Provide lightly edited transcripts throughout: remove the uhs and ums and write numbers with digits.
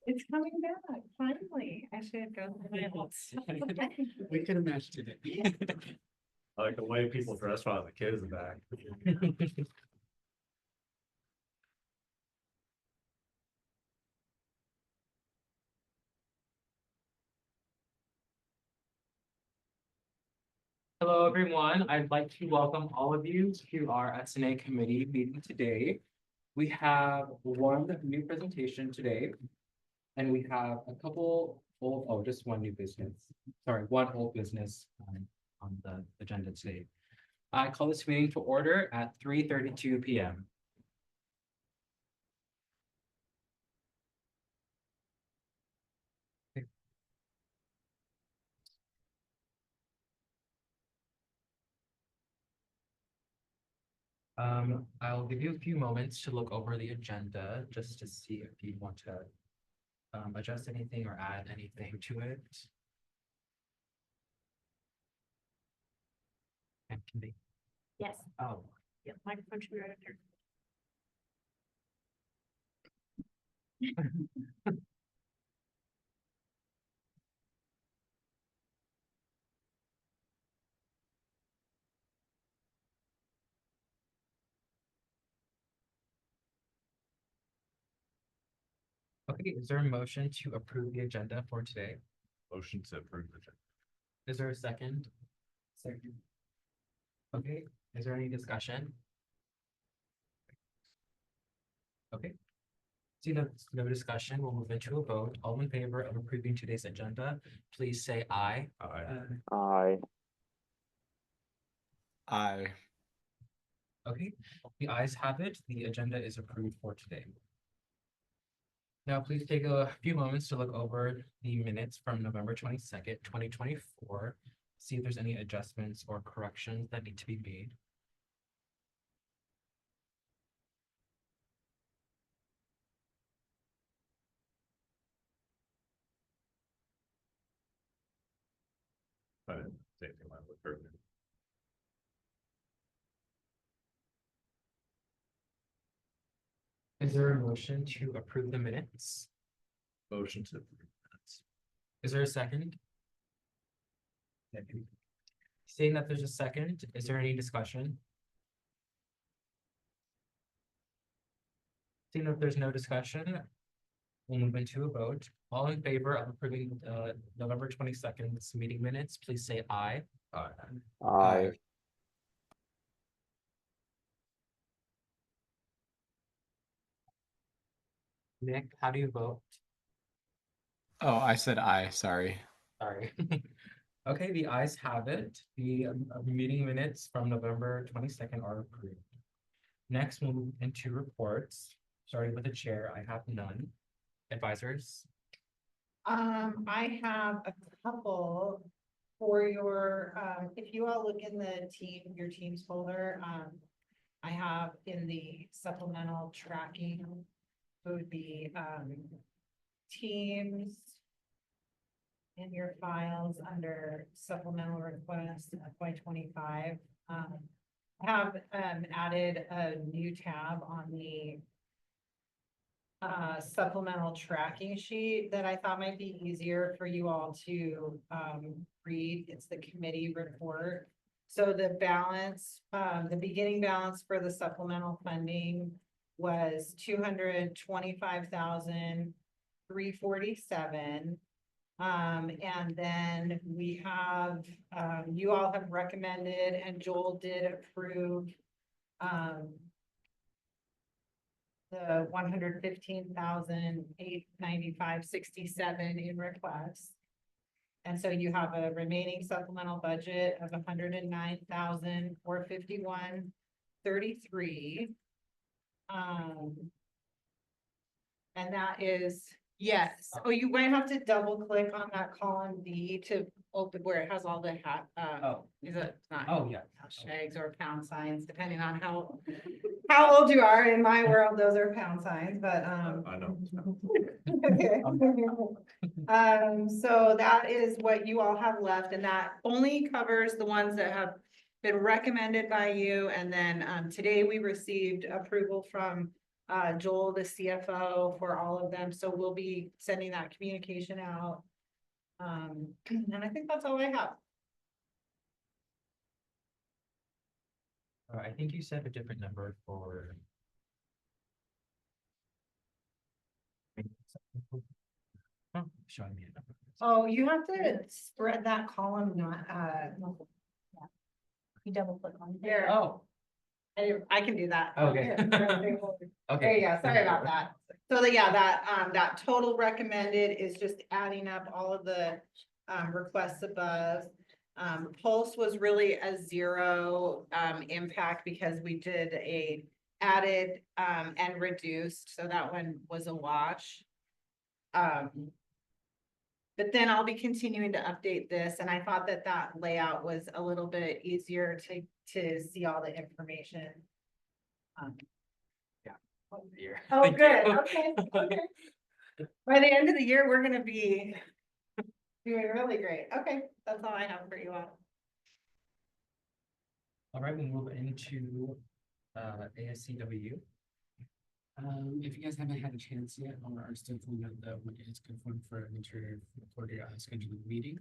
It's coming back, finally. I should go. through my notes. We could have matched it. I like the way people dress while the kids are back. Hello, everyone. I'd like to welcome all of you to our S&A committee meeting today. We have one new presentation today. And we have a couple just one new business. Sorry, one old business on the agenda today. I call this meeting to order at 3:32 p.m. I'll give you a few moments to look over the agenda just to see if you want to adjust anything or add anything to it. And can they? Yes, Oh, yeah, microphone should be right there. okay. Is there a motion to approve the agenda for today? Motion to approve the. Is there a second? Second. Okay, is there any discussion? Okay. See no discussion, we'll move into a vote. All in favor of approving today's agenda, please say aye. Aye. Aye. Okay, the ayes have it. The agenda is approved for today. Now, please take a few moments to look over the minutes from November 22nd, 2024. See if there's any adjustments or corrections that need to be made. I didn't say anything about the third. Is there a motion to approve the minutes? Motion to approve minutes. Is there a second? Seeing that there's a second, is there any discussion? Seeing that there's no discussion, we'll move into a vote. All in favor of approving November 22nd meeting minutes, please say aye. Aye. Aye. Nick, how do you vote? Oh, I said aye, sorry. Sorry. Okay, the ayes have it. The meeting minutes from November 22nd are approved. Next, we'll move into reports. Starting with the chair, I have none. Advisors? I have a couple for your, if you all look in the your teams folder, I have in the supplemental tracking, it would be, teams in your files under supplemental requests FY25. I have, added a new tab on the supplemental tracking sheet that I thought might be easier for you all to read. It's the committee report. So the balance, the beginning balance for the supplemental funding was $225,347. And then we have, you all have recommended and Joel did approve the $115,895.67 in requests. And so you have a remaining supplemental budget of $109,451.33. And that is, yes. Oh, you might have to double click on that column B to open where it has all the Oh. is it not? Oh, yeah. Hashtags or pound signs, depending on how old you are. In my world, those are pound signs, but I know. okay. So that is what you all have left, and that only covers the ones that have been recommended by you. And then today we received approval from Joel, the CFO for all of them, so we'll be sending that communication out. And I think that's all I have. I think you said a different number for. Oh, showing me a number. Oh, you have to spread that column, not, You double click on it. there, Oh, I can do that. okay. There you Okay. go, sorry about that. So yeah, that total recommended is just adding up all of the, requests above. Pulse was really a zero, impact because we did a added, and reduced, so that one was a wash. But then I'll be continuing to update this, and I thought that layout was a little bit easier to see all the information. Year. Oh, Thank good, you. okay, okay. By the end of the year, we're gonna be doing really great. Okay, that's all I have for you all. All right, we'll move into ASCWU. If you guys haven't had a chance yet or are still filling out the what is confirmed for an interior reporter scheduled meeting.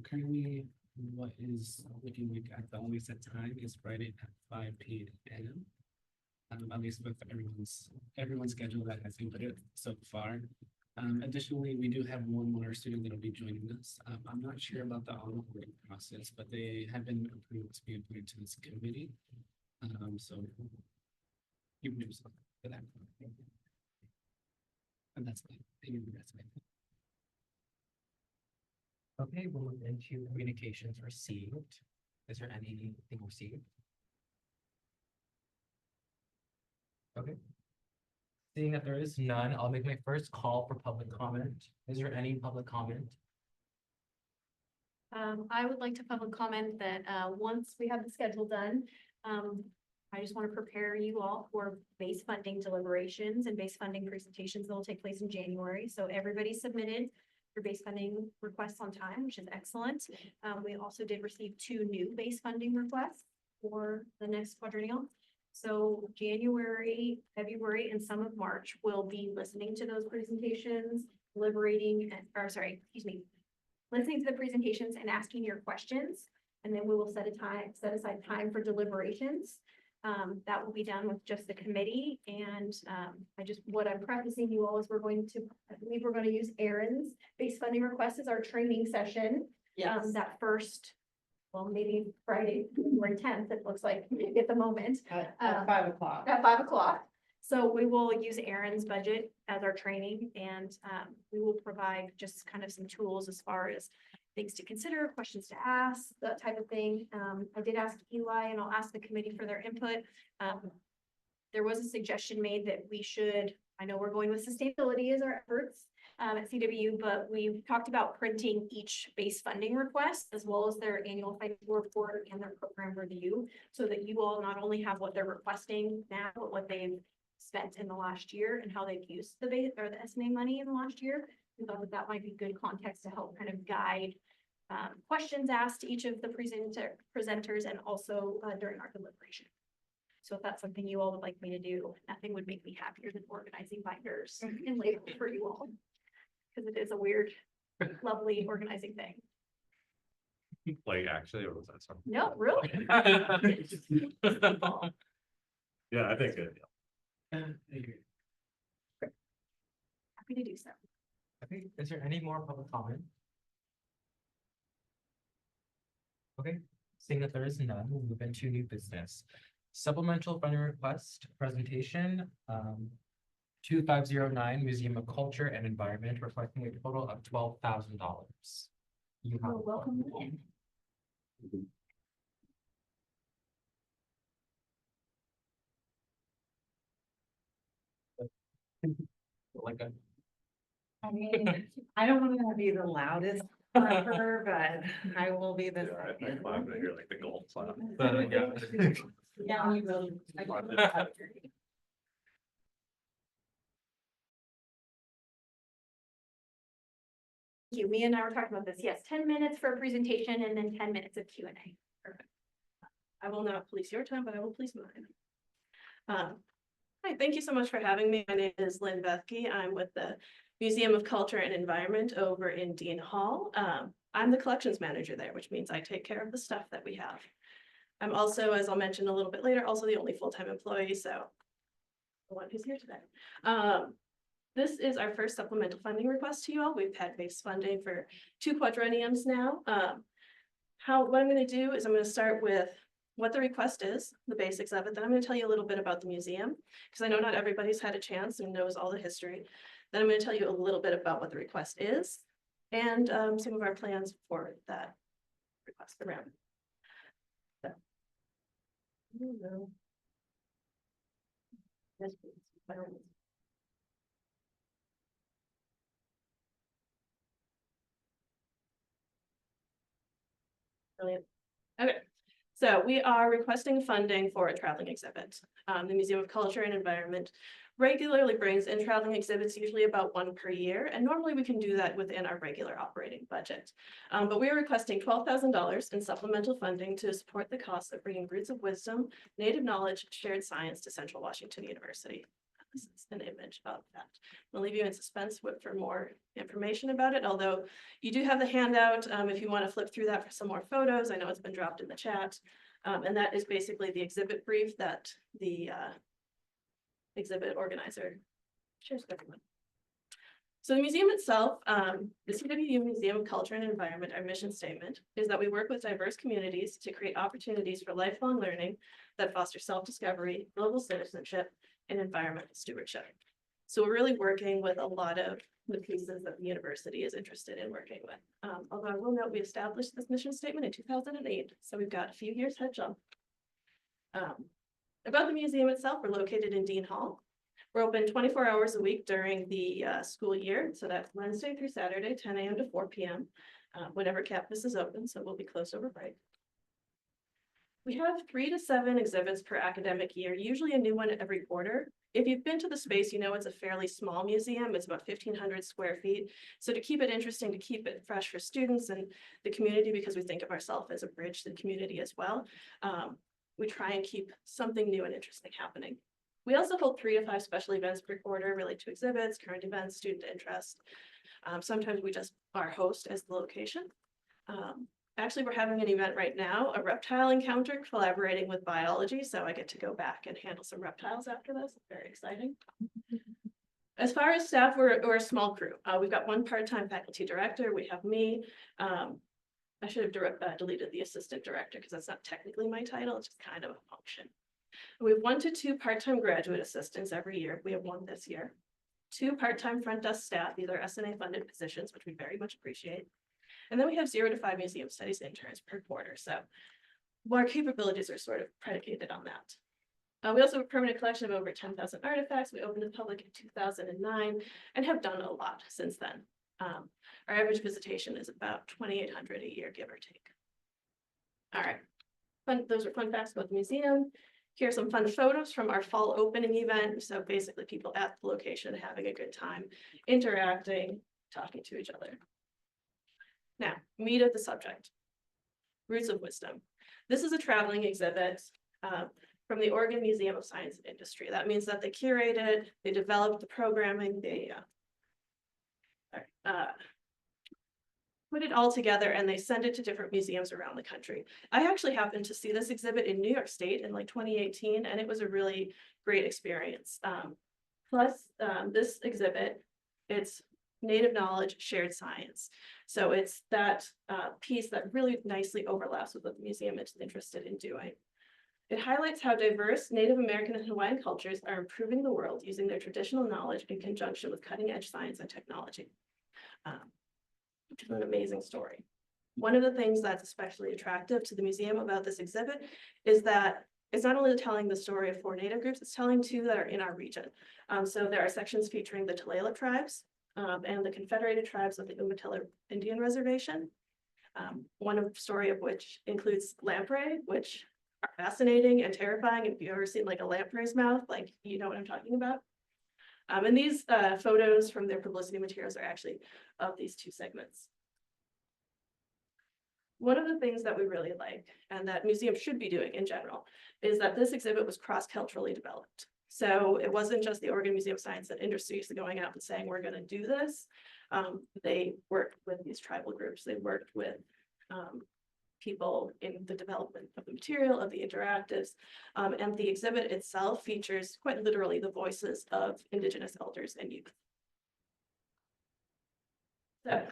Currently, what is looking like at the only set time is Friday at 5 p.m. At least with everyone's schedule that has been put in so far. Additionally, we do have one more student that will be joining us. I'm not sure about the onboarding process, but they have been approved to be appointed to this committee. So you can do something for that. And that's it. Thank you for that. Okay, we'll move into communications received. Is there anything received? Okay. Seeing that there is none, I'll make my first call for public comment. Is there any public comment? I would like to public comment that, once we have the schedule done, I just want to prepare you all for base funding deliberations and base funding presentations that will take place in January. So everybody submitted your base funding requests on time, which is excellent. We also did receive 2 new base funding requests for the next quadrennial. So January, February, and some of March, we'll be listening to those presentations, listening to the presentations and asking your questions. And then we will set aside time for deliberations. That will be done with just the committee. And what I'm prefacing you all is I believe we're going to use Aaron's base funding request as our training session. Yes. That first, well, maybe Friday, February 10th, it looks like at the moment. At 5 o'clock. At 5 o'clock. So we will use Aaron's budget as our training, and we will provide just kind of some tools as far as things to consider, questions to ask, that type of thing. I did ask Eli, and I'll ask the committee for their input. There was a suggestion made that we should, I know we're going with sustainability as our efforts at CWU, but we've talked about printing each base funding request as well as their annual financial report and their program review, so that you all not only have what they're requesting now, but what they've spent in the last year and how they've used the base or the SMA money in the last year. We thought that might be good context to help kind of guide questions asked to each of the presenters and also during our deliberation. So if that's something you all would like me to do, nothing would make me happier than organizing binders and labels for you all. Because it is a weird, lovely organizing thing. Like, actually, or was that something? No, really. Yeah, I think it. Happy to do so. Okay, is there any more public comment? Okay, seeing that there is none, we'll move into new business. Supplemental funding request presentation, 2509 Museum of Culture and Environment, reflecting a total of $12,000. You have Well, welcome in. like a I mean, I don't want to be the loudest for her, but I will be the Yeah, I think second. I'm gonna hear like the gold clap. yeah. Yeah, we will. Thank you. Mia and I were talking about this. Yes, 10 minutes for a presentation and then 10 minutes of Q&A. Perfect. I will not police your time, but I will police mine. Hi, thank you so much for having me. My name is Lynn Bethke. I'm with the Museum of Culture and Environment over in Dean Hall. I'm the collections manager there, which means I take care of the stuff that we have. I'm also, as I'll mention a little bit later, also the only full-time employee, so the one who's here today. This is our first supplemental funding request to you all. We've had base funding for 2 quadrenniums now. What I'm gonna do is I'm gonna start with what the request is, the basics of it. Then I'm gonna tell you a little bit about the museum, because I know not everybody's had a chance and knows all the history. Then I'm gonna tell you a little bit about what the request is and some of our plans for that request around. So. Yes, please. By all means. Brilliant. Okay, so we are requesting funding for a traveling exhibit. The Museum of Culture and Environment regularly brings in traveling exhibits, usually about 1 per year, and normally we can do that within our regular operating budget. But we are requesting $12,000 in supplemental funding to support the cost of bringing Roots of Wisdom, Native Knowledge, Shared Science to Central Washington University. This is an image of that. I'll leave you in suspense for more information about it, although you do have the handout if you want to flip through that for some more photos. I know it's been dropped in the chat. And that is basically the exhibit brief that the exhibit organizer shares with everyone. So the museum itself, the CWU Museum of Culture and Environment, our mission statement is that we work with diverse communities to create opportunities for lifelong learning that foster self-discovery, global citizenship, and environmental stewardship. So we're really working with a lot of the pieces that the university is interested in working with. Although I will note we established this mission statement in 2008, so we've got a few years head jump. About the museum itself, we're located in Dean Hall. We're open 24 hours a week during the school year, so that's Wednesday through Saturday, 10 a.m. to 4 p.m. Whenever campus is open, so we'll be closed over break. We have 3 to 7 exhibits per academic year, usually a new one every quarter. If you've been to the space, you know it's a fairly small museum. It's about 1,500 square feet. So to keep it interesting, to keep it fresh for students and the community, because we think of ourselves as a bridge to the community as well, we try and keep something new and interesting happening. We also hold 3 to 5 special events per quarter related to exhibits, current events, student interest. Sometimes we just are host as the location. Actually, we're having an event right now, a reptile encounter collaborating with biology. So I get to go back and handle some reptiles after this. Very exciting. As far as staff, we're a small crew. We've got 1 part-time faculty director. We have me. I should have deleted the assistant director because that's not technically my title. It's just kind of a function. We have 1 to 2 part-time graduate assistants every year. We have 1 this year. 2 part-time front desk staff. These are S&A funded positions, which we very much appreciate. And then we have 0 to 5 museum studies interns per quarter. So our capabilities are sort of predicated on that. We also have a permanent collection of over 10,000 artifacts. We opened to the public in 2009 and have done a lot since then. Our average visitation is about 2,800 a year, give or take. All right, those are fun facts about the museum. Here are some fun photos from our fall opening event. So basically people at the location having a good time, interacting, talking to each other. Now, meat of the subject, Roots of Wisdom. This is a traveling exhibit from the Oregon Museum of Science and Industry. That means that they curated, they developed the programming, they put it all together and they send it to different museums around the country. I actually happened to see this exhibit in New York State in like 2018, and it was a really great experience. Plus, this exhibit, it's Native Knowledge, Shared Science. So it's that piece that really nicely overlaps with what the museum is interested in doing. It highlights how diverse Native American and Hawaiian cultures are improving the world using their traditional knowledge in conjunction with cutting-edge science and technology, which is an amazing story. One of the things that's especially attractive to the museum about this exhibit is that it's not only telling the story of 4 Native groups, it's telling 2 that are in our region. So there are sections featuring the Tulalip tribes and the Confederated Tribes of the Umatilla Indian Reservation. One story of which includes lamprey, which are fascinating and terrifying. If you've ever seen like a lamprey's mouth, like you know what I'm talking about. And these photos from their publicity materials are actually of these 2 segments. One of the things that we really like and that museums should be doing in general is that this exhibit was cross-culturally developed. So it wasn't just the Oregon Museum of Science and Industries going out and saying, we're gonna do this. They worked with these tribal groups, they worked with people in the development of the material, of the interactives. And the exhibit itself features quite literally the voices of Indigenous elders and youth. So,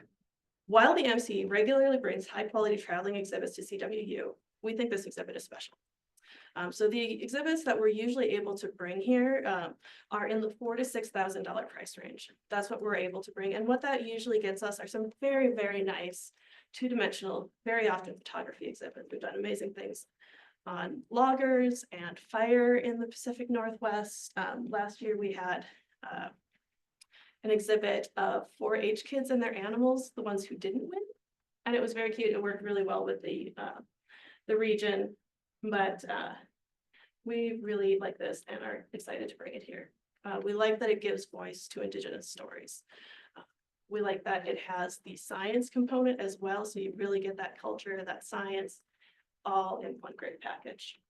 while the MC regularly brings high-quality traveling exhibits to CWU, we think this exhibit is special. So the exhibits that we're usually able to bring here are in the $4,000 to $6,000 price range. That's what we're able to bring. And what that usually gets us are some very, very nice two-dimensional, very often photography exhibits. We've done amazing things on loggers and fire in the Pacific Northwest. Last year we had an exhibit of 4-H kids and their animals, the ones who didn't win. And it was very cute. It worked really well with the region, but we really like this and are excited to bring it here. We like that it gives voice to Indigenous stories. We like that it has the science component as well, so you really get that culture, that science, all in one great package.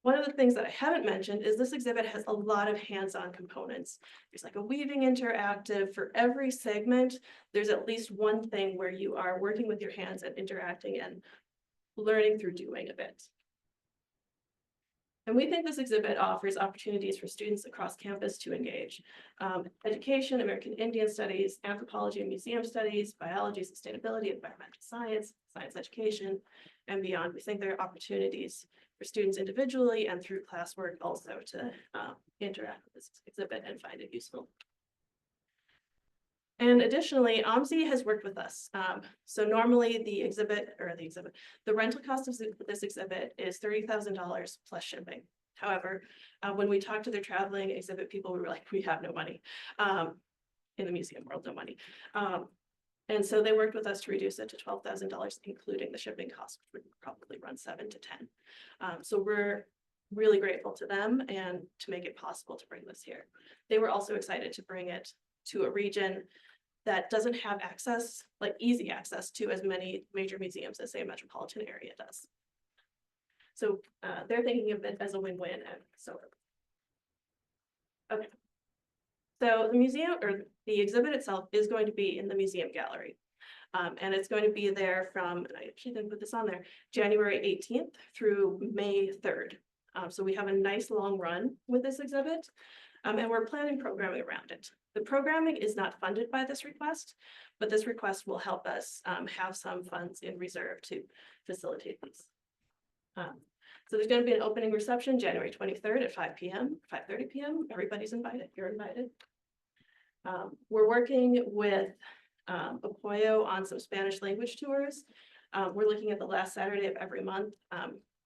One of the things that I haven't mentioned is this exhibit has a lot of hands-on components. There's like a weaving interactive for every segment. There's at least one thing where you are working with your hands and interacting and learning through doing a bit. And we think this exhibit offers opportunities for students across campus to engage. Education, American Indian Studies, Anthropology and Museum Studies, Biology, Sustainability, Environmental Science, Science Education, and beyond. We think there are opportunities for students individually and through classwork also to interact with this exhibit and find it useful. And additionally, OMSI has worked with us. So normally the rental cost of this exhibit is $30,000 plus shipping. However, when we talked to their traveling exhibit people, we were like, we have no money. In the museum world, no money. And so they worked with us to reduce it to $12,000, including the shipping cost, which would probably run 7 to 10. So we're really grateful to them and to make it possible to bring this here. They were also excited to bring it to a region that doesn't have access, like easy access to as many major museums as say a metropolitan area does. So they're thinking of it as a win-win, and so. Okay. So the museum or the exhibit itself is going to be in the museum gallery. And it's going to be there from, and I actually didn't put this on there, January 18th through May 3rd. So we have a nice long run with this exhibit. And we're planning programming around it. The programming is not funded by this request, but this request will help us have some funds in reserve to facilitate these. So there's going to be an opening reception January 23rd at 5 p.m., 5:30 p.m. Everybody's invited. You're invited. We're working with Apoyo on some Spanish language tours. We're looking at the last Saturday of every month.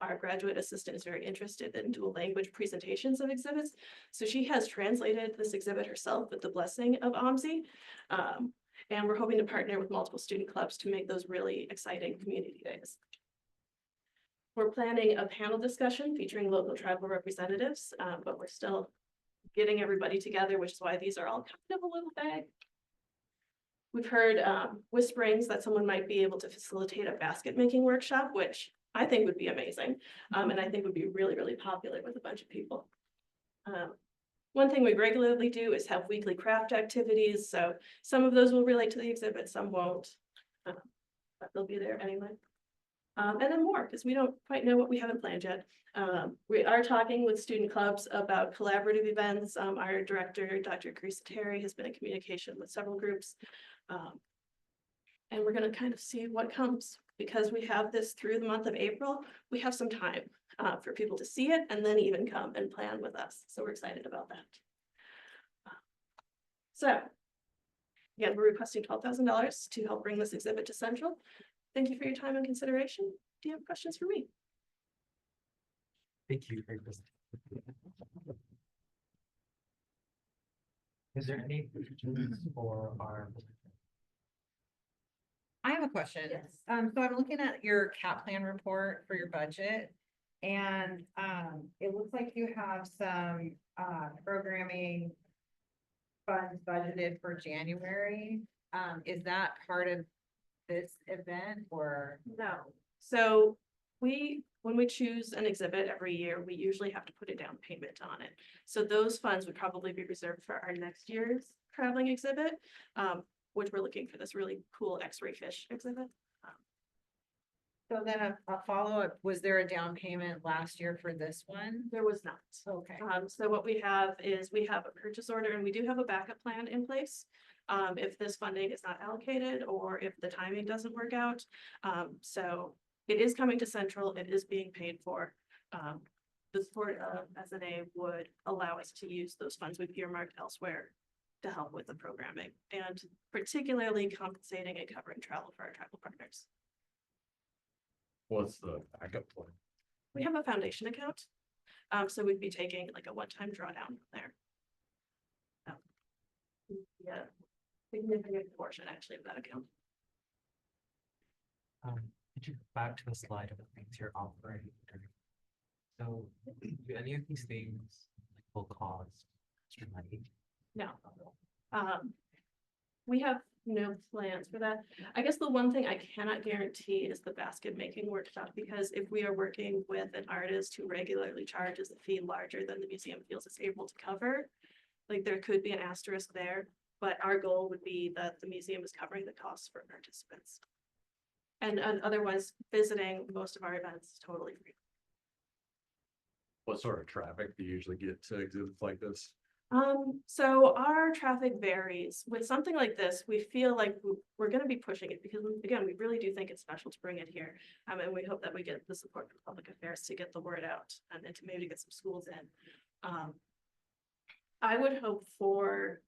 Our graduate assistant is very interested in dual language presentations of exhibits. So she has translated this exhibit herself with the blessing of OMSI. And we're hoping to partner with multiple student clubs to make those really exciting community days. We're planning a panel discussion featuring local tribal representatives, but we're still getting everybody together, which is why these are all kind of a little vague. We've heard whisperings that someone might be able to facilitate a basket making workshop, which I think would be amazing. And I think would be really, really popular with a bunch of people. One thing we regularly do is have weekly craft activities. So some of those will relate to the exhibit, some won't, but they'll be there anyway. And then more, because we don't quite know what we haven't planned yet. We are talking with student clubs about collaborative events. Our director, Dr. Carissa Terry, has been in communication with several groups. And we're going to kind of see what comes. Because we have this through the month of April, we have some time for people to see it and then even come and plan with us. So we're excited about that. So again, we're requesting $12,000 to help bring this exhibit to Central. Thank you for your time and consideration. Do you have questions for me? Thank you for your presentation. Is there any questions for our? I have a question. Yes. So I'm looking at your cap plan report for your budget. And it looks like you have some programming funds budgeted for January. Is that part of this event or? No. So when we choose an exhibit every year, we usually have to put a down payment on it. So those funds would probably be reserved for our next year's traveling exhibit, which we're looking for this really cool X-ray fish exhibit. So then a follow-up, was there a down payment last year for this one? There was not. Okay. So what we have is we have a purchase order and we do have a backup plan in place. If this funding is not allocated or if the timing doesn't work out. So it is coming to Central, it is being paid for. The support of S&A would allow us to use those funds we've earmarked elsewhere to help with the programming and particularly compensating and covering travel for our tribal partners. What's the backup plan? We have a foundation account. So we'd be taking like a one-time drawdown there. Yeah, significant portion actually of that account. Could you go back to the slide of the things you're offering? So, do any of these things like will cost extra money? No. We have no plans for that. I guess the one thing I cannot guarantee is the basket making workshop, because if we are working with an artist who regularly charges a fee larger than the museum feels it's able to cover, like there could be an asterisk there, but our goal would be that the museum is covering the costs for participants. And otherwise, visiting most of our events is totally free. What sort of traffic do you usually get to exhibits like this? So our traffic varies. With something like this, we feel like we're going to be pushing it because, again, we really do think it's special to bring it here. And we hope that we get the support from public affairs to get the word out and then to maybe get some schools in. I would hope for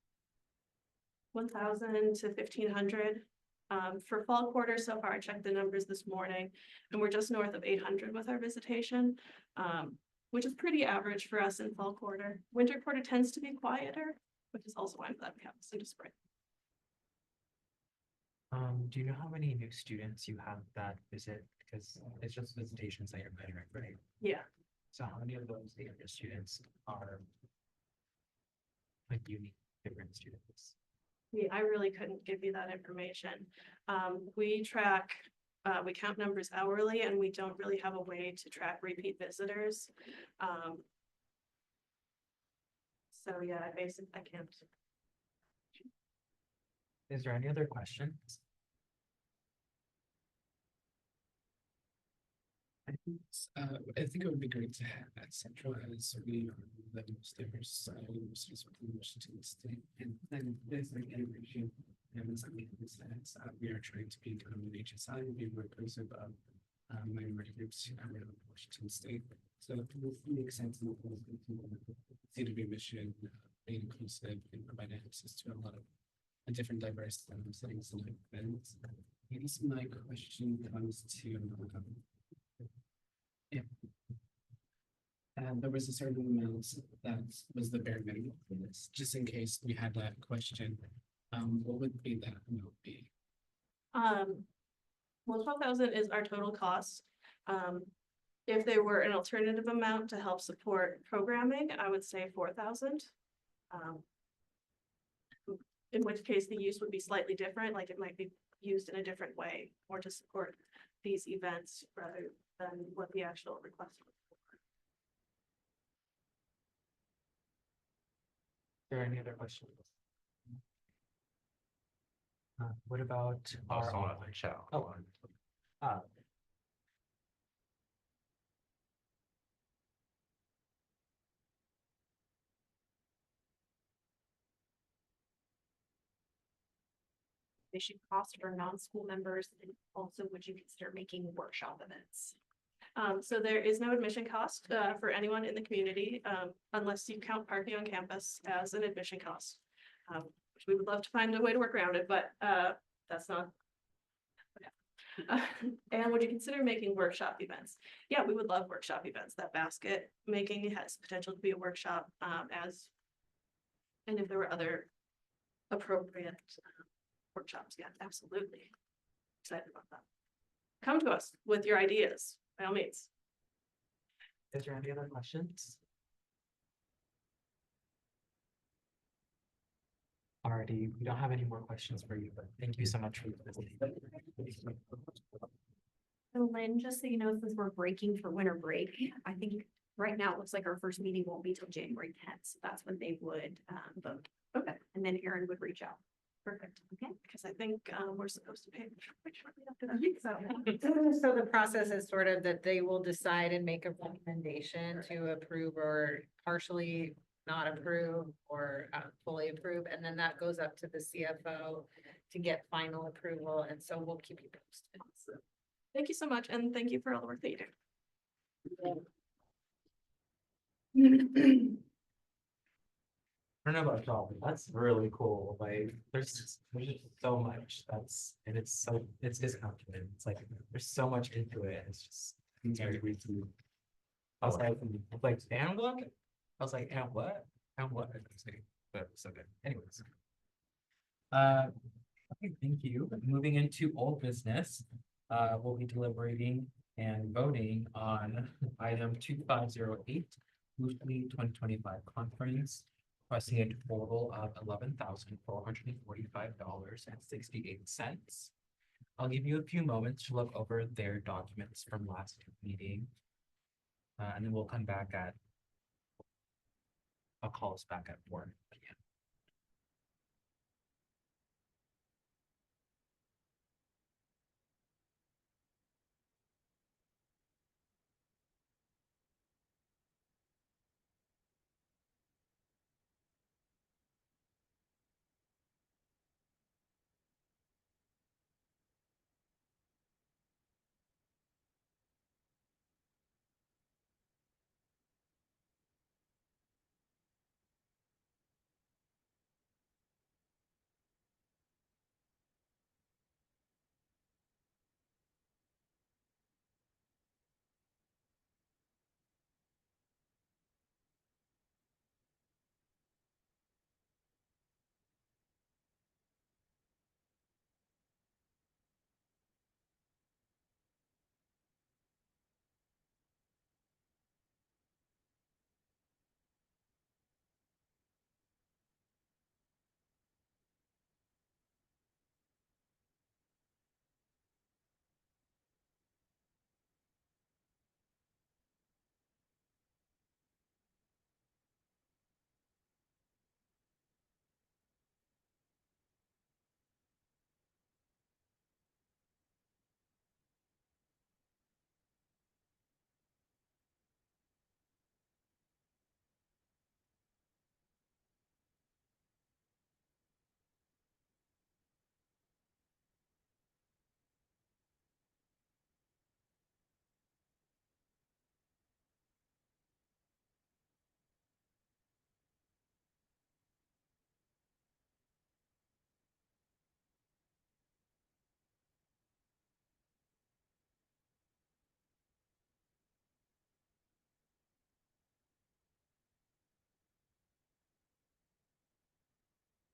1,000 to 1,500. For fall quarter, so far, I checked the numbers this morning, and we're just north of 800 with our visitation. Which is pretty average for us in fall quarter. Winter quarter tends to be quieter, which is also why I'm glad we have this into spring. Do you know how many new students you have that visit? Because it's just visitations that you're measuring, right? Yeah. So how many of those students are like unique different students? Yeah, I really couldn't give you that information. We track, we count numbers hourly, and we don't really have a way to track repeat visitors. So yeah, I can't. Is there any other questions? I think it would be great to have at Central as we are the most diverse universities within Washington State, and then there's like integration. And in some cases, we are trying to become an HSI and be more inclusive of minority groups around Washington State. So it would make sense in the CWU mission, being inclusive and provide access to a lot of different diverse settings and events. I guess my question comes to and there was a certain amount that was the bare minimum for this, just in case we had that question. What would be that amount be? Well, 12,000 is our total cost. If there were an alternative amount to help support programming, I would say 4,000. In which case the use would be slightly different, like it might be used in a different way or to support these events rather than what the actual request was. Are there any other questions? What about our Also on online the chat. Oh. uh, Issue cost for non-school members, and also would you consider making workshop events? So there is no admission cost for anyone in the community unless you count parking on campus as an admission cost. Which we would love to find a way to work around it, but that's not. And would you consider making workshop events? Yeah, we would love workshop events. That basket making has potential to be a workshop and if there were other appropriate workshops, yeah, absolutely. Excited about that. Come to us with your ideas, by all means. is there any other questions? Alrighty, we don't have any more questions for you, but thank you so much for your presentation. So Lynn, just so you know, since we're breaking for winter break, I think right now it looks like our first meeting won't be till January 10th. So that's when they would vote. Okay, And then Aaron would reach out. perfect. Okay, because I think we're supposed to pay shortly after I think so. So the process is sort of that they will decide and make a recommendation to approve or partially not approve or fully approve, and then that goes up to the CFO to get final approval, and so we'll keep you posted. Thank you so much, and thank you for all the work that you do. I don't know about y'all, but that's really cool. Like, there's just so much and it's discounted. It's like, there's so much into it. It's very reasonable. I was like, and what? I was like, and what? And what? But so good. Anyways. Okay, thank you. Moving into old business, we'll be deliberating and voting on item 2508, weekly 2025 conference, requesting a total of $11,445.68. I'll give you a few moments to look over their documents from last meeting. And then we'll come back I'll call us back at 4 p.m.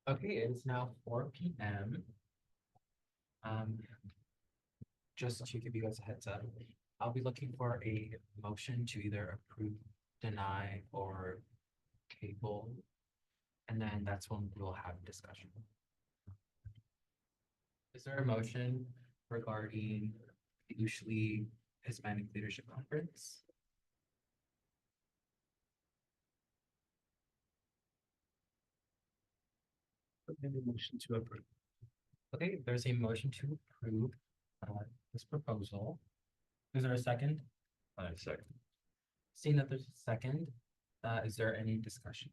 Okay, it is now 4 p.m. Just to give you guys a heads up, I'll be looking for a motion to either approve, deny, or table. And then that's when we'll have discussion. Is there a motion regarding the usually Hispanic Leadership Conference? Motion to approve. Okay, there's a motion to approve this proposal. Is there a second? Second. Seeing that there's a second, is there any discussion?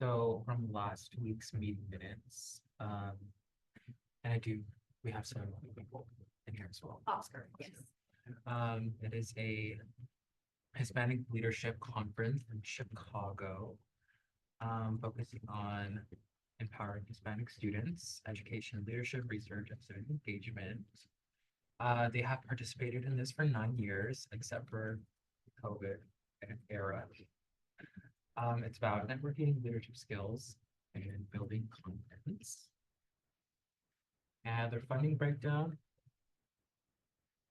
So from last week's meeting minutes, and we have some people in here as well. Oscar, yes. It is a Hispanic Leadership Conference in Chicago, focusing on empowering Hispanic students, education, leadership, research, and civic engagement. They have participated in this for 9 years, except for COVID era. It's about networking, leadership skills, and building confidence. And their funding breakdown.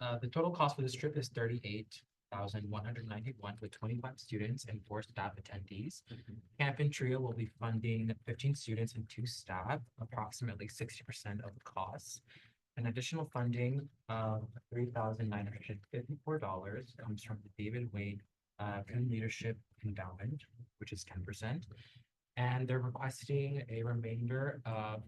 The total cost for this trip is $38,000. $1,191 with 25 students and 4 staff attendees. Camp and Trio will be funding 15 students and 2 staff, approximately 60% of the costs. An additional funding of $3,954 comes from the David Wayne Community Leadership Endowment, which is 10%. And they're requesting a remainder of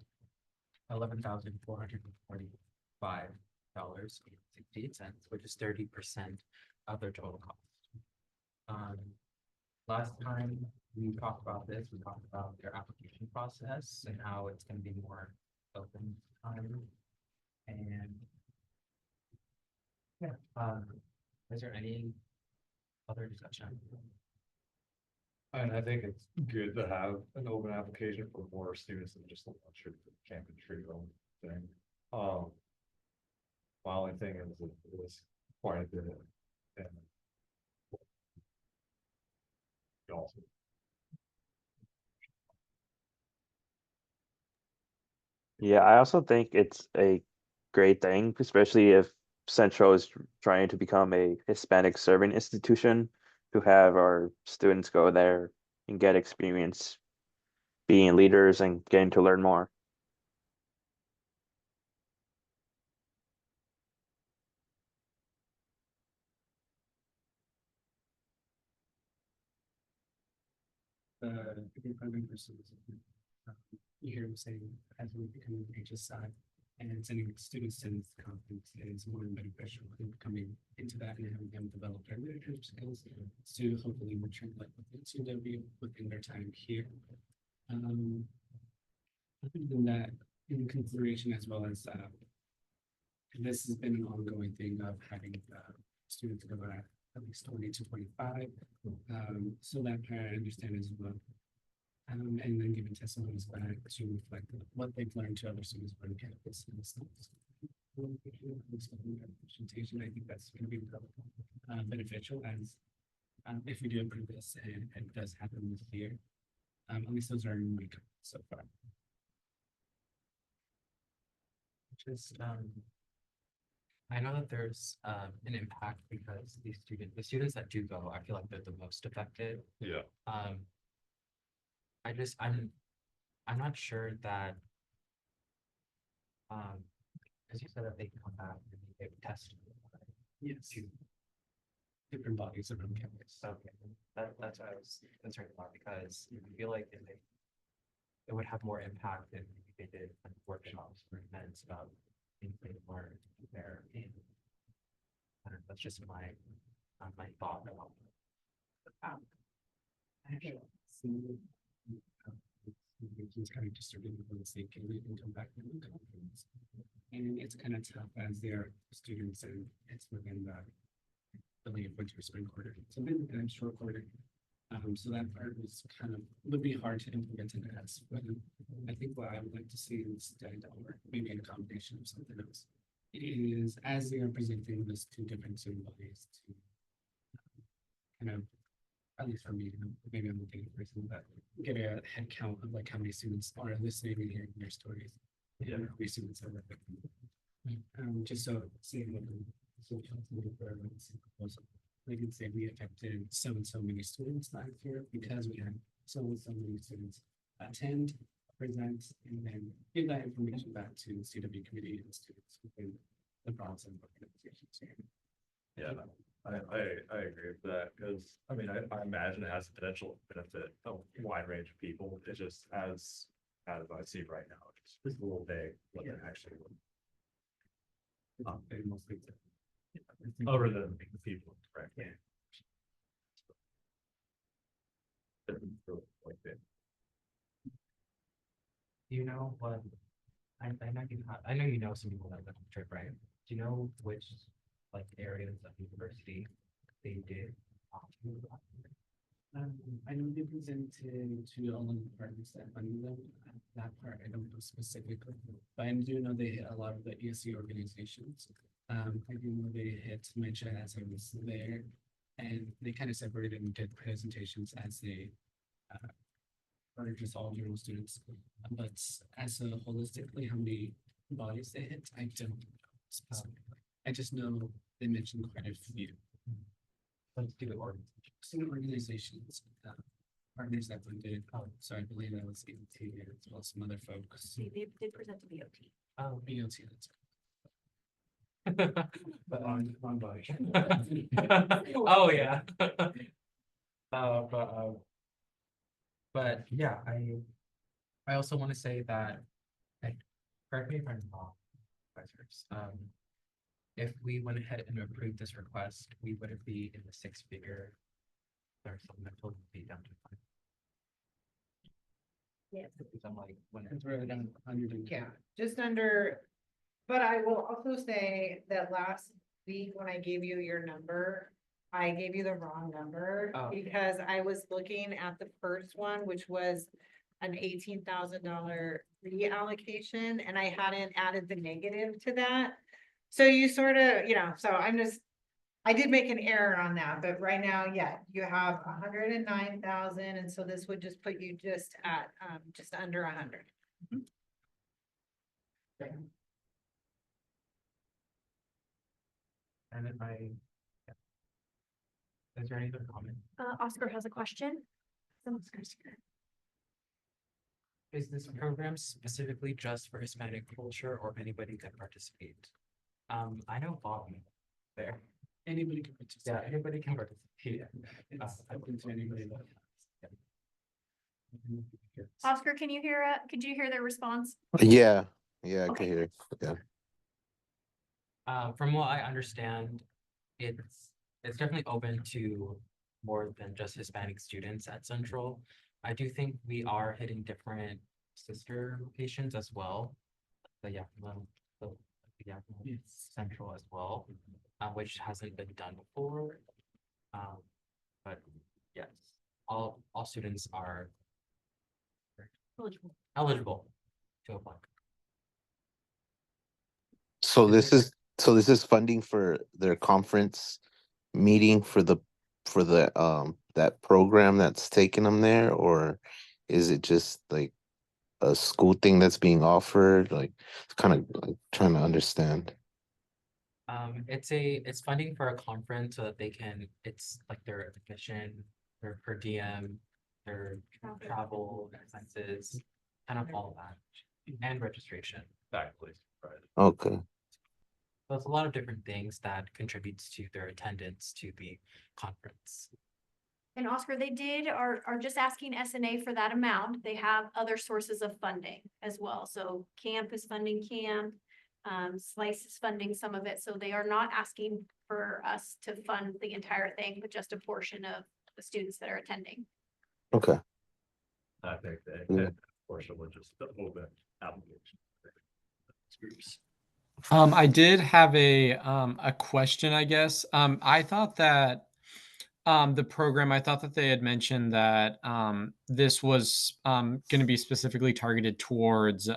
$11,445.68, which is 30% of their total cost. Last time we talked about this, we talked about their application process and how it's gonna be more open time. And yeah, is there any other discussion? And I think it's good to have an open application for more students than just the lecture camp and trio thing. My only thing is it was quite a bit. And also, Yeah, I also think it's a great thing, especially if Central is trying to become a Hispanic serving institution, to have our students go there and get experience being leaders and getting to learn more. The program versus, you hear him saying, as we become HSI and sending students to this conference is more beneficial in coming into that and having them develop their leadership skills to hopefully return like within CW within their time here. Other than that, in consideration as well as this has been an ongoing thing of having students go at least 20 to 25. So that I understand as well. And then giving testimonies back to reflect what they've learned to other students on campus and stuff. Representation, I think that's going to be beneficial as if we do improve this and it does happen this year. At least those are my comments so far. Just I know that there's an impact because the students that do go, I feel like they're the most affected. yeah, I'm not sure that because you said that they come back and they get tested. Yes. Different bodies around campus. Okay, that's what I was concerned about because I feel like it would have more impact if they did like, workshops or events about things they learned there. And that's just my thought about It's kind of distributed when they can leave and come back to the conference. And it's kind of tough as they're students and it's within the late winter spring quarter. So maybe the short quarter. So that part was kind of would be hard to implement in us, but I think what I would like to see instead, or maybe in a combination of something else, is as they are presenting this to different student bodies to kind of, at least for me, maybe I'm looking at person, but get a head count of like how many students are listening and hearing their stories. Yeah. And how many students are affected. Just so seeing what the social proposal. We can say we affected so and so many students last year because we had so and so many students attend, present, and then give that information back to the CW committee and students within the process of organizations. yeah, I agree with that, because I mean, I imagine it has the potential to benefit a wide range of people. It just as I see right now, it's a little vague what it actually would. Other than the people, right? Yeah. Like that. you know what? I know you know some people that went on the trip, right? Do you know which like areas of the university they did? I know they presented to all of the departments that funded them. That part I don't know specifically, but I do know they hit a lot of the ESC organizations. I do know they hit Mitcha as I was there, and they kind of separated and did presentations as they or just all general students. But as a holistically, how many bodies they hit, I don't know specifically. I just know they mentioned quite a few. let's do the organization. Student organizations, partners that funded, so I believe that was ELT as well as some other folks. They did present to BOT. Oh, ELT, that's. but Wrong body. Oh, yeah. But yeah, I also want to say that, correct me if I'm wrong, advisors, if we went ahead and approved this request, we wouldn't be in the six-figure. Our supplemental would be down to five. Yeah. Because I'm like, when. It's really down 100. Yeah, just under, but I will also say that last week when I gave you your number, I gave you the wrong number Oh. because I was looking at the first one, which was an $18,000 reallocation, and I hadn't added the negative to that. So you sort of, so I did make an error on that, but right now, yeah, you have 109,000, and so this would just put you just at, just under 100. And if I. Yeah. Is there any other comment? Oscar has a question. Is this program specifically just for Hispanic culture or anybody can participate? I know Bobby there. Anybody can participate. Yeah, anybody can participate. It's open to anybody that. Oscar, could you hear their response? Yeah, I Okay. can hear. Yeah. From what I understand, it's definitely open to more than just Hispanic students at Central. I do think we are hitting different sister locations as well. The Yakima, Central as well, which hasn't been done before. But yes, all students are eligible to apply. So Is this is funding for their conference meeting for the that program that's taking them there, or is it just like a school thing that's being offered? Like, kind of like trying to understand. It's funding for a conference so that it's like their admission, their per diem, their travel expenses, kind of all that, and registration. Exactly, right. Okay. So it's a lot of different things that contributes to their attendance to the conference. And Oscar, are just asking S&A for that amount. They have other sources of funding as well. So camp is funding camp, Slice is funding some of it. So they are not asking for us to fund the entire thing, but just a portion of the students that are attending. Okay. I think Yeah. that portion would just open application. Groups. I did have a question, I guess. I thought that the program, I thought that they had mentioned that this was going to be specifically targeted towards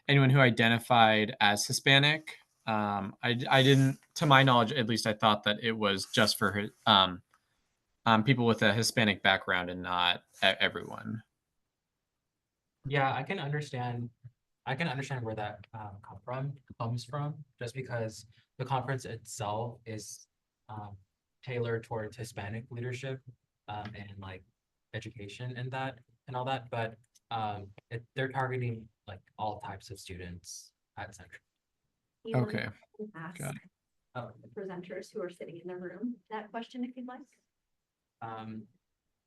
anyone who identified as Hispanic. I didn't, to my knowledge, at least I thought that it was just for people with a Hispanic background and not everyone. Yeah, I can understand where that comes from, just because the conference itself is tailored towards Hispanic leadership and like education and all that, but they're targeting like all types of students at Central. You want Okay. to ask Got the presenters who are sitting in the room that question if you'd like,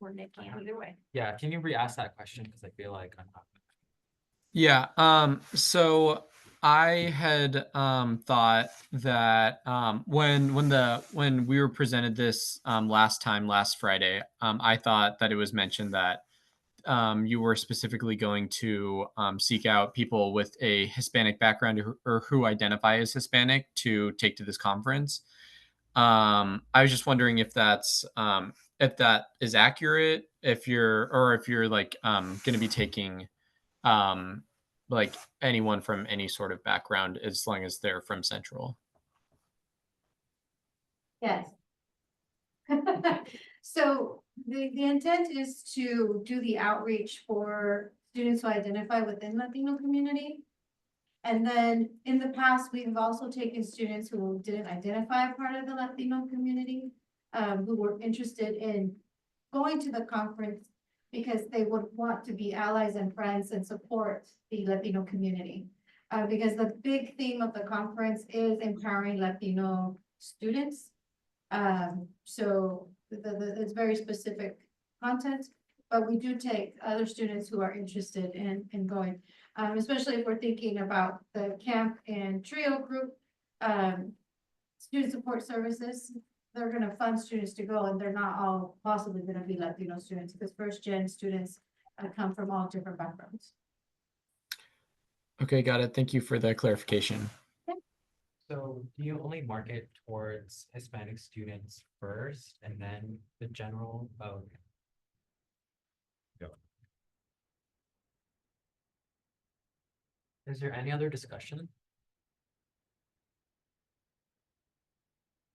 or Nick can, either way. Yeah, can you re-ask that question? Because I feel like I'm not. Yeah. So I had thought that when we were presented this last Friday, I thought that it was mentioned that you were specifically going to seek out people with a Hispanic background or who identify as Hispanic to take to this conference. I was just wondering if that is accurate, if you're like going to be taking like anyone from any sort of background as long as they're from Central. Yes. So the intent is to do the outreach for students who identify within Latino community. And then in the past, we've also taken students who didn't identify part of the Latino community. who were interested in going to the conference because they would want to be allies and friends and support the Latino community. Because the big theme of the conference is empowering Latino students. So it's very specific content, but we do take other students who are interested in going. Especially if we're thinking about the camp and trio group, student support services, they're gonna fund students to go, and they're not all possibly gonna be Latino students, because first gen students come from all different backgrounds. Okay, got it. Thank you for the clarification. So do you only market towards Hispanic students first and then the general? Oh, okay. Yeah. Is there any other discussion?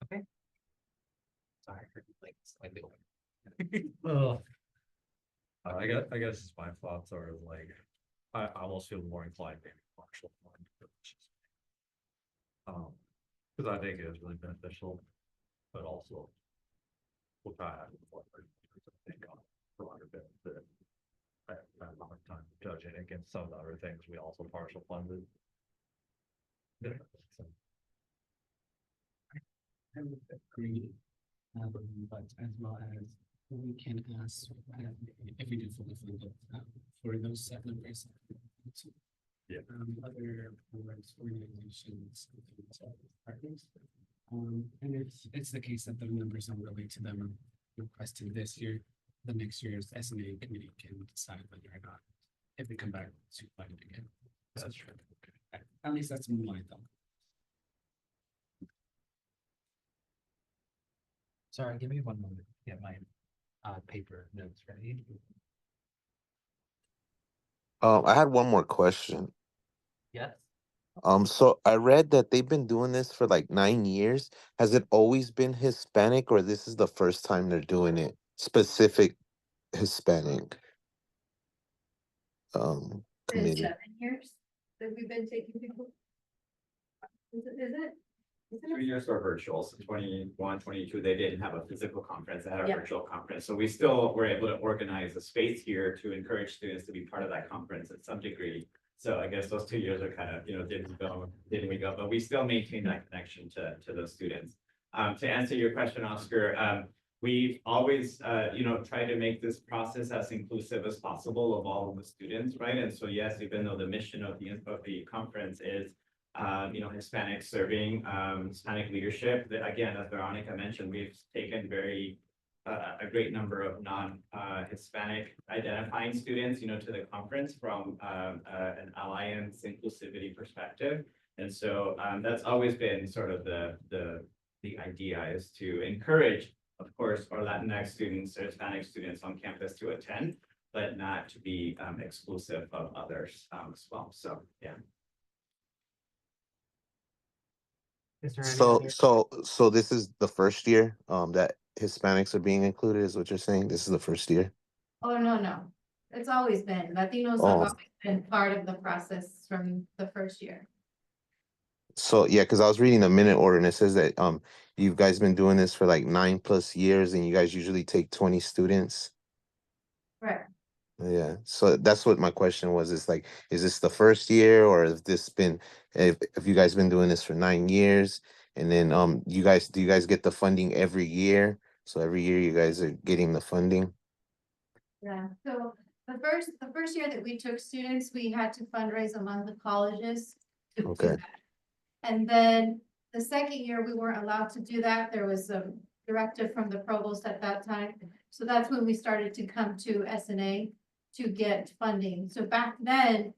Okay. Sorry for like slightly over. Ugh. I guess my thoughts are like, I almost feel more inclined maybe partial. Because I think it is really beneficial, but also. We'll try to think on for a bit that I have a hard time judging against some of the other things we also partial funded. Yeah, so. I would agree, but as well as we can ask if we do fully fund it for those set numbers. Yeah. Other boards, organizations, partners. And it's the case that the numbers don't relate to them requested this year. The next year's S&A committee can decide whether or not if they come back to fund it again. That's true. At least that's my thought. Sorry, give me one moment to get my paper notes ready. I had one more question. Yes. So I read that they've been doing this for like 9 years. Has it always been Hispanic, or this is the first time they're doing it? Specific Hispanic Been committee. 7 years that we've been taking people. Is it? 3 years were virtual, so 21, 22, they didn't have a physical conference, they had a Yeah. virtual conference. So we still were able to organize a space here to encourage students to be part of that conference at some degree. So I guess those 2 years are kind of, didn't we go, but we still maintain that connection to those students. To answer your question, Oscar, we've always, tried to make this process as inclusive as possible of all of the students, right? And so yes, even though the mission of the conference is Hispanic serving, Hispanic leadership, that again, as Veronica mentioned, we've taken a great number of non-Hispanic identifying students, to the conference from an alliance inclusivity perspective. And so that's always been sort of the idea, is to encourage, of course, our Latinx students or Hispanic students on campus to attend, but not to be exclusive of others as well. So, yeah. Is there any So other- so this is the first year that Hispanics are being included, is what you're saying? This is the first year? Oh, no. It's always been. Latinos have Oh. always been part of the process from the first year. So yeah, because I was reading the minute order and it says that you guys been doing this for like 9+ years and you guys usually take 20 students. Right. Yeah, so that's what my question was. Is like, is this the first year, or has this been, if you guys been doing this for 9 years, and then do you guys get the funding every year? So every year you guys are getting the funding? Yeah, so the first year that we took students, we had to fundraise among the colleges to do Okay. that. And then the second year, we weren't allowed to do that. There was a directive from the provost at that time. So that's when we started to come to S&A to get funding. So back then,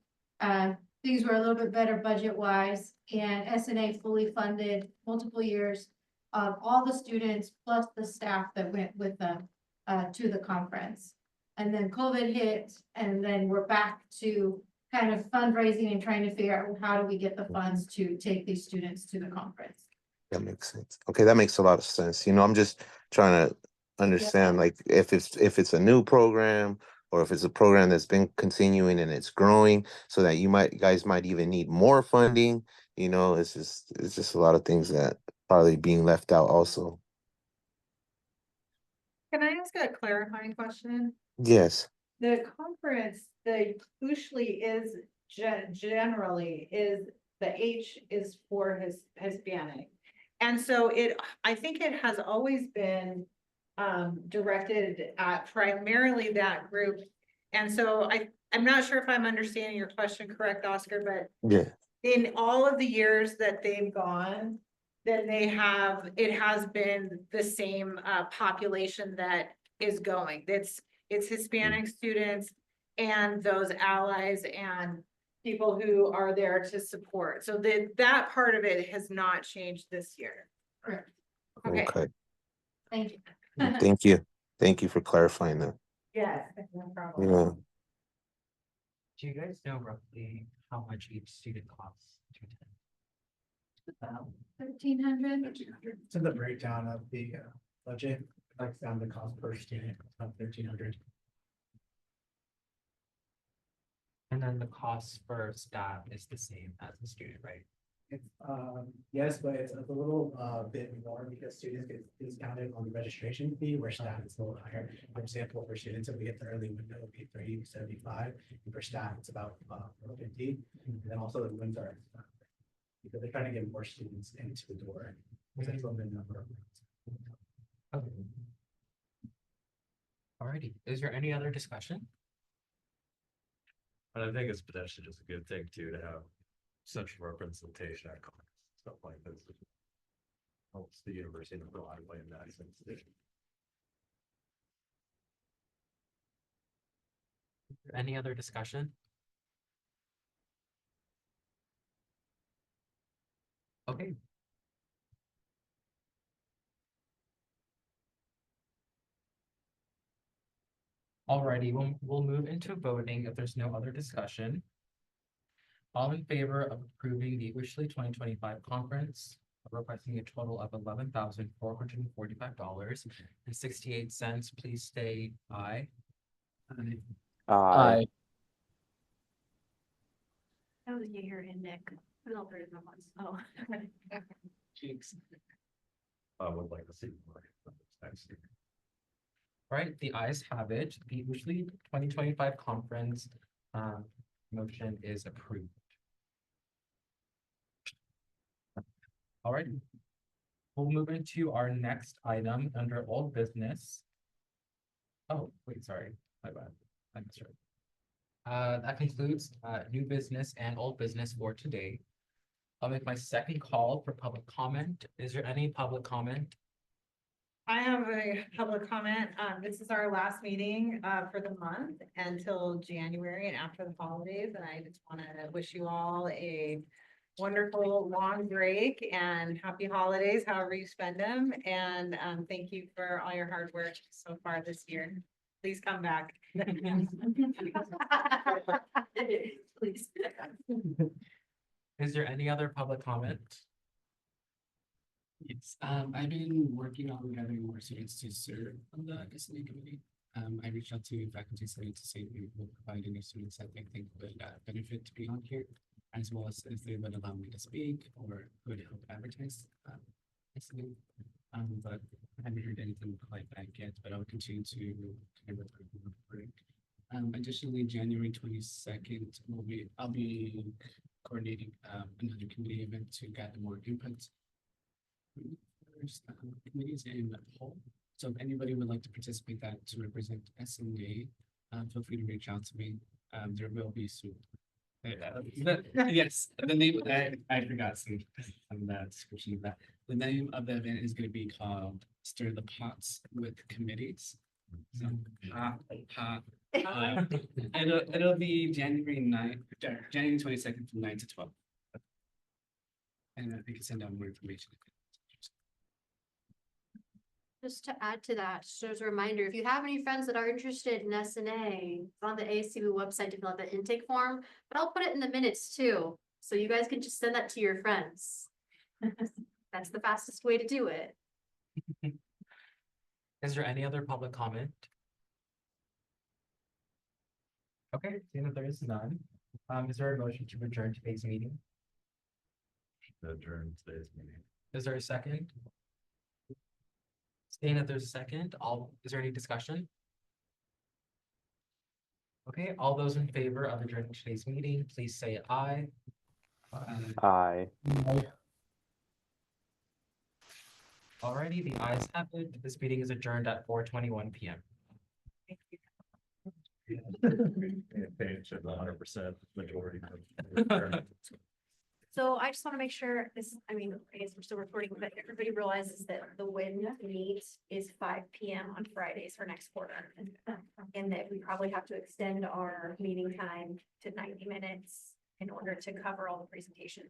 things were a little bit better budget wise, and S&A fully funded multiple years of all the students plus the staff that went with them to the conference. And then COVID hit, and then we're back to kind of fundraising and trying to figure out how do we get the funds to take these students to the conference. That makes sense. Okay, that makes a lot of sense. I'm just trying to understand, like, if it's a new program, or if it's a program that's been continuing and it's growing, so that you guys might even need more funding. It's just a lot of things that probably being left out also. Can I ask a clarifying question? Yes, The conference, the usually is generally is, the H is for Hispanic. And so I think it has always been directed at primarily that group. And so I'm not sure if I'm understanding your question correct, Oscar, but yeah, in all of the years that they've gone, then it has been the same population that is going. It's Hispanic students and those allies and people who are there to support. So that part of it has not changed this year. Correct. Okay, okay, Thank you. thank you. Thank you for clarifying that. yes, no problem. Yeah, Do you guys know roughly how much each student costs to attend? 1,300. So the breakdown of the budget, like down the cost per student of 1,300. And then the cost for staff is the same as the student, right? It's, yes, but it's a little bit more because students get discounted on the registration fee, where staff is a little higher. For example, for students, if we get the early window, it'll be $375, and for staff, it's about $450. And then also the wins are because they're trying to get more students into the door. Because it's a limited number of rooms. Okay. Alrighty, is there any other discussion? And I think it's potentially just a good thing too, to have such representation at conference, stuff like this. Helps the university in a lot of way in that sense. Any other discussion? Okay. Alrighty, we'll move into voting if there's no other discussion. All in favor of approving the officially 2025 conference, requesting a total of $11,445.68, please say aye. aye. That was Yeager and Nick. No, there is no ones. Oh. Cheeks. I would like to see more. Next year. Right, the ayes have it. The officially 2025 conference motion is approved. All right. We'll move into our next item under old business. Oh, wait, sorry, my bad. I misread. That concludes new business and old business for today. I'll make my second call for public comment. Is there any public comment? I have a public comment. This is our last meeting for the month until January and after the holidays. And I just want to wish you all a wonderful long break and happy holidays, however you spend them. And thank you for all your hard work so far this year. Please come back. Please. Is there any other public comment? Yes, I've been working on gathering more students to serve on the S&A committee. I reached out to faculty senate to say we will provide any students that they think would benefit to be on here, as well as if they would allow me to speak or would help advertise S&A. But I haven't heard anything quite back yet, but I'll continue to kind of work. Additionally, January 22nd, I'll be coordinating another committee event to gather more input. Committees in the whole. So if anybody would like to participate that to represent S&A, feel free to reach out to me. There will be soon. Yes, the name, I forgot some of that description of that. The name of the event is going to be called Stir the Pots with Committees. So, it'll be January 9th, January 22nd from 9 to 12. And I can send out more information. Just to add to that, just as a reminder, if you have any friends that are interested in S&A, it's on the ACU website to fill out the intake form, but I'll put it in the minutes too. So you guys can just send that to your friends. That's the fastest way to do it. Is there any other public comment? Okay, seeing that there is none, is there a motion to adjourn today's meeting? Adjourn today's meeting. Is there a second? Seeing that there's a second, is there any discussion? Okay, all those in favor of adjourning today's meeting, please say aye. Aye. Alrighty, the ayes have it. This meeting is adjourned at 4:21 PM. Page of the 100% majority. So I just want to make sure this, I mean, I guess we're still recording, but everybody realizes that the WIN meet is 5 PM on Fridays for next quarter. And that we probably have to extend our meeting time to 90 minutes in order to cover all the presentations.